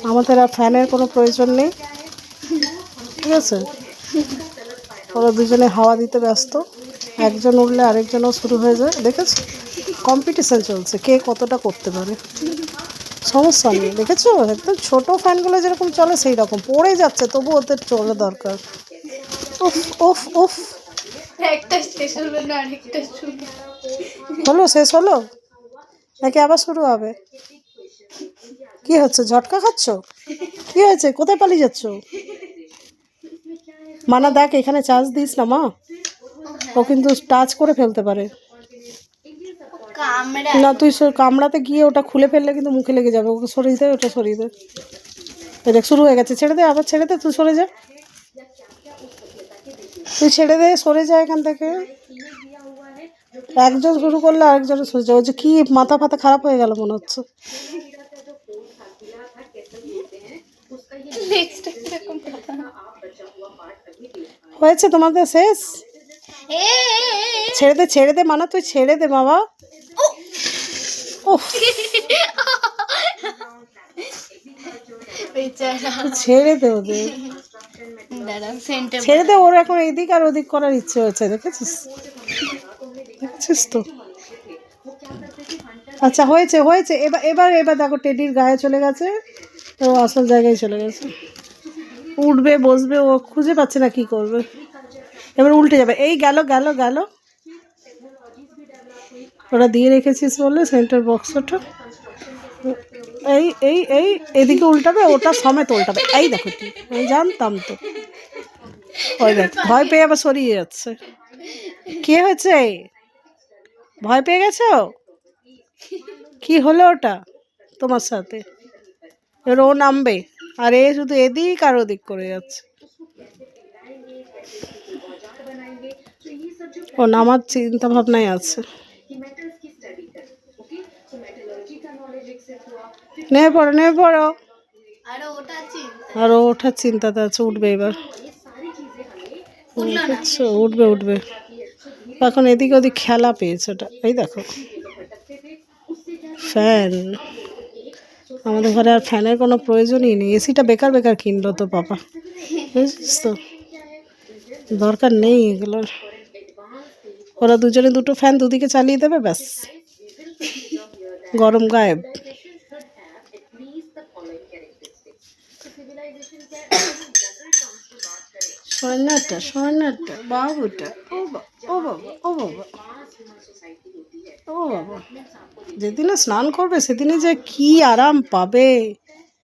আমাদের আর ফ্যানের কোনো প্রয়োজন নেই, ঠিক আছে। ওরা দুজনে হাওয়া দিতে ব্যস্ত, একজন উঠলে আরেকজনও শুরু হয়ে যায়। দেখেছো, কম্পিটিশান চলছে কে কতটা করতে পারে। সমস্যা নেই, দেখেছো একদম ছোটো ফ্যানগুলো যেরকম চলে সেই রকম পড়ে যাচ্ছে, তবু ওদের চলে দরকার। উফ উফ উফ, হলো শেষ হলো নাকি আবার শুরু হবে? কি হচ্ছে, ঝটকা খাচ্ছ? কি হয়েছে, কোথায় পালিয়ে যাচ্ছ? মানা দেখ, এখানে চার্জ দিস না মা, ও কিন্তু টাচ করে ফেলতে পারে। না তুই কামড়াতে গিয়ে ওটা খুলে ফেললে কিন্তু মুখে লেগে যাবে, ওকে সরিয়ে দে, ওটা সরিয়ে দে। দেখ শুরু হয়ে গেছে, ছেড়ে দে, আবার ছেড়ে দে, তুই সরে যা, তুই ছেড়ে দে, সরে যা এখান থেকে। একজন শুরু করলে আরেকজন সরে যায়। ও যে কি মাথা ফাতা খারাপ হয়ে গেল মনে হচ্ছে। হয়েছে তোমাদের শেষ? ছেড়ে দে, ছেড়ে দে মানা, তুই ছেড়ে দে বাবা। ছেড়ে দে ওদের, ছেড়ে দে। ওর এখন এদিক আর ওদিক করার ইচ্ছে হয়েছে, দেখেছিস, দেখেছিস তো। আচ্ছা হয়েছে হয়েছে, এবার এবার এবার দেখো টেডির গায়ে চলে গেছে, তো আসল জায়গায় চলে গেছে। উঠবে বসবে, ও খুঁজে পাচ্ছে না কি করবে, এবার উল্টে যাবে। এই গেল গেল গেল, ওরা দিয়ে রেখেছিস বলে সেন্টার বক্সটা। এই এই এই এদিকে উল্টাবে, ওটা সমেত উল্টাবে। এই দেখো, আমি জানতাম তো। ওই দেখ ভয় পেয়ে আবার সরিয়ে যাচ্ছে। কে হয়েছে, ভয় পেয়ে গেছো? কি হলো ওটা তোমার সাথে? এবার ও নামবে, আর এ শুধু এদিক আর ওদিক করে যাচ্ছে। ও নামার চিন্তা ভাবনায় আছে। নেমে পড়ো, নেমে পড়ো। আর ও ওঠার চিন্তাতে আছে, উঠবে এবার। উঠবে উঠবে, এখন এদিক ওদিক খেলা পেয়েছে ওটা। এই দেখো ফ্যান, আমাদের ঘরে আর ফ্যানের কোনো প্রয়োজনই নেই। এসিটা বেকার বেকার কিনলো তো পাপা, বুঝছিস তো, দরকার নেই এগুলোর। ওরা দুজনে দুটো ফ্যান দুদিকে চালিয়ে দেবে, ব্যাস গরম গায়েব। সোনাটা সোনাটা বাবুটা, ও বাবা ও বাবা ও বাবা ও বাবা, যেদিনে স্নান করবে সেদিনে যে কি আরাম পাবে।